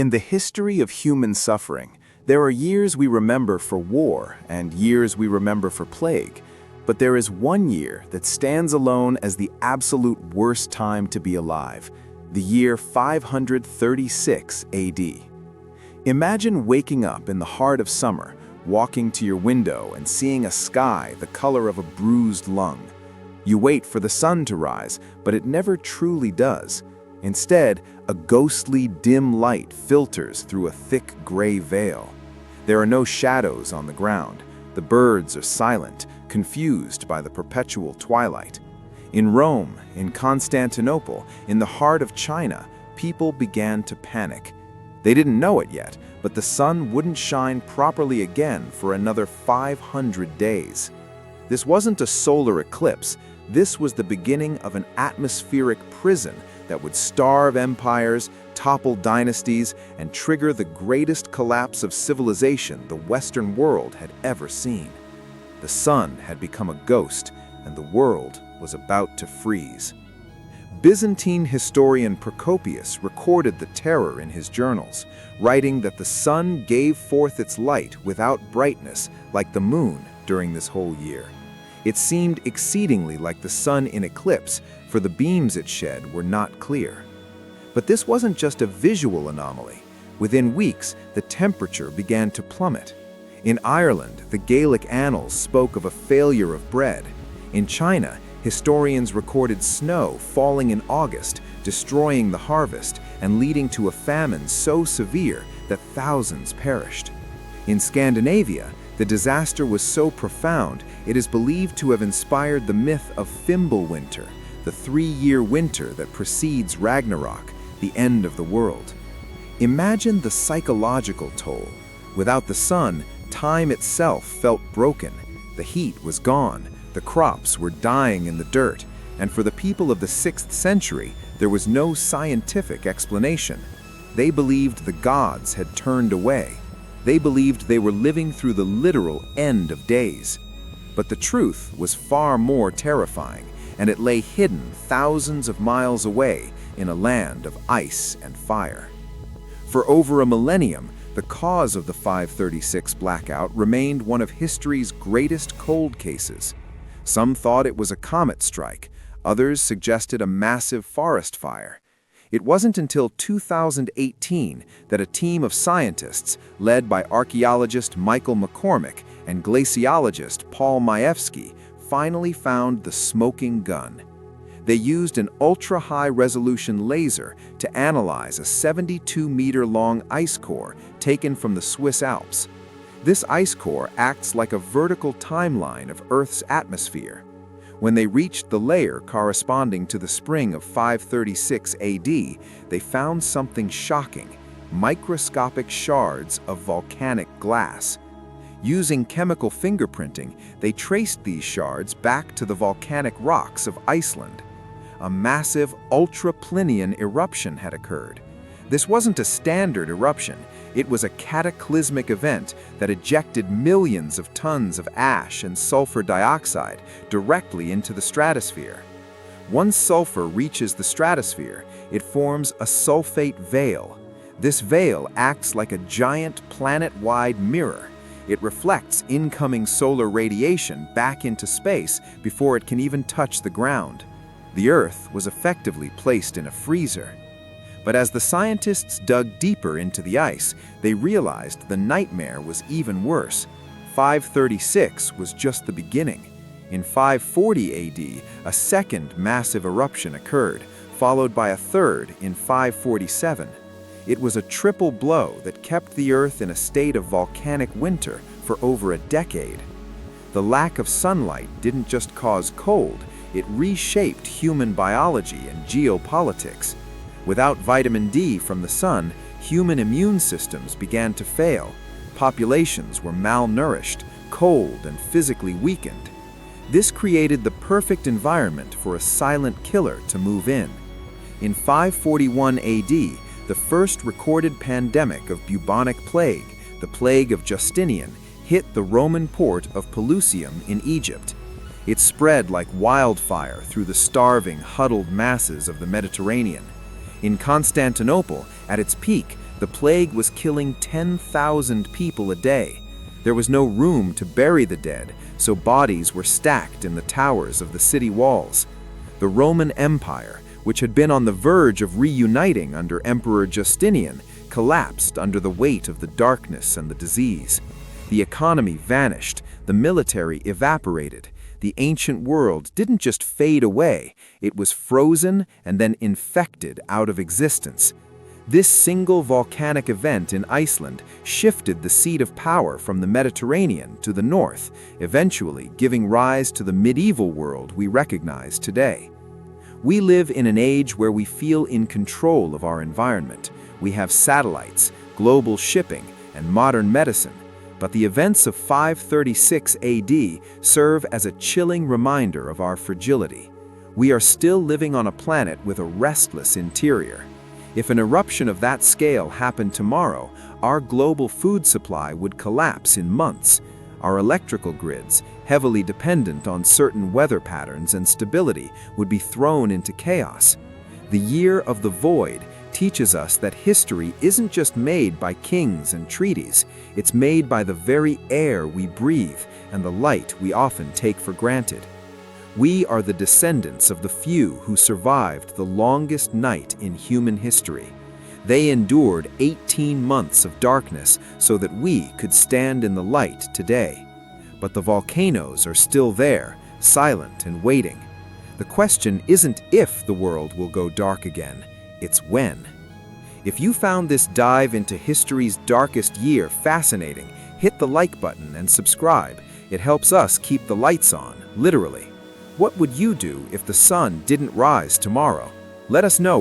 In the history of human suffering, there are years we remember for war and years we remember for plague, but there is one year that stands alone as the absolute worst time to be alive, the year 536 AD. Imagine waking up in the heart of summer, walking to your window and seeing a sky the color of a bruised lung. You wait for the sun to rise, but it never truly does. Instead, a ghostly, dim light filters through a thick gray veil. There are no shadows on the ground. The birds are silent, confused by the perpetual twilight. In Rome, in Constantinople, in the heart of China, people began to panic. They didn't know it yet, but the sun wouldn't shine properly again for another 500 days. This wasn't a solar eclipse. This was the beginning of an atmospheric prison that would starve empires, topple dynasties, and trigger the greatest collapse of civilization the Western world had ever seen. The sun had become a ghost, and the world was about to freeze. Byzantine historian Procopius recorded the terror in his journals, writing that the sun gave forth its light without brightness, like the moon, during this whole year. It seemed exceedingly like the sun in eclipse, for the beams it shed were not clear. But this wasn't just a visual anomaly. Within weeks, the temperature began to plummet. In Ireland, the Gaelic annals spoke of a failure of bread. In China, historians recorded snow falling in August, destroying the harvest and leading to a famine so severe that thousands perished. In Scandinavia, the disaster was so profound it is believed to have inspired the myth of Fimbulwinter, the 3-year winter that precedes Ragnarok, the end of the world. Imagine the psychological toll. Without the sun, time itself felt broken. The heat was gone, the crops were dying in the dirt, and for the people of the 6th century, there was no scientific explanation. They believed the gods had turned away. They believed they were living through the literal end of days. But the truth was far more terrifying, and it lay hidden thousands of miles away in a land of ice and fire. For over a millennium, the cause of the 536 blackout remained one of history's greatest cold cases. Some thought it was a comet strike, others suggested a massive forest fire. It wasn't until 2018 that a team of scientists, led by archaeologist Michael McCormick and glaciologist Paul Majewski, finally found the smoking gun. They used an ultra-high-resolution laser to analyze a 72-meter-long ice core taken from the Swiss Alps. This ice core acts like a vertical timeline of Earth's atmosphere. When they reached the layer corresponding to the spring of 536 AD, they found something shocking: microscopic shards of volcanic glass. Using chemical fingerprinting, they traced these shards back to the volcanic rocks of Iceland. A massive ultra-Plinian eruption had occurred. This wasn't a standard eruption. It was a cataclysmic event that ejected millions of tons of ash and sulfur dioxide directly into the stratosphere. Once sulfur reaches the stratosphere, it forms a sulfate veil. This veil acts like a giant planet-wide mirror. It reflects incoming solar radiation back into space before it can even touch the ground. The Earth was effectively placed in a freezer. But as the scientists dug deeper into the ice, they realized the nightmare was even worse. 536 was just the beginning. In 540 AD, a second massive eruption occurred, followed by a third in 547. It was a triple blow that kept the Earth in a state of volcanic winter for over a decade. The lack of sunlight didn't just cause cold, it reshaped human biology and geopolitics. Without vitamin D from the sun, human immune systems began to fail. Populations were malnourished, cold, and physically weakened. This created the perfect environment for a silent killer to move in. In 541 AD, the first recorded pandemic of bubonic plague, the plague of Justinian, hit the Roman port of Pelusium in Egypt. It spread like wildfire through the starving, huddled masses of the Mediterranean. In Constantinople, at its peak, The plague was killing 10,000 people a day. There was no room to bury the dead, so bodies were stacked in the towers of the city walls. The Roman Empire, which had been on the verge of reuniting under Emperor Justinian, collapsed under the weight of the darkness and the disease. The economy vanished, the military evaporated. The ancient world didn't just fade away, it was frozen and then infected out of existence. This single volcanic event in Iceland shifted the seat of power from the Mediterranean to the north, eventually giving rise to the medieval world we recognize today. We live in an age where we feel in control of our environment. We have satellites, global shipping, and modern medicine. But the events of 536 AD serve as a chilling reminder of our fragility. We are still living on a planet with a restless interior. If an eruption of that scale happened tomorrow, our global food supply would collapse in months. Our electrical grids, heavily dependent on certain weather patterns and stability, would be thrown into chaos. The year of the void teaches us that history isn't just made by kings and treaties, it's made by the very air we breathe and the light we often take for granted. We are the descendants of the few who survived the longest night in human history. They endured 18 months of darkness so that we could stand in the light today. But the volcanoes are still there, silent and waiting. The question isn't if the world will go dark again, it's when. If you found this dive into history's darkest year fascinating, hit the like button and subscribe. It helps us keep the lights on, literally. What would you do if the sun didn't rise tomorrow? Let us know.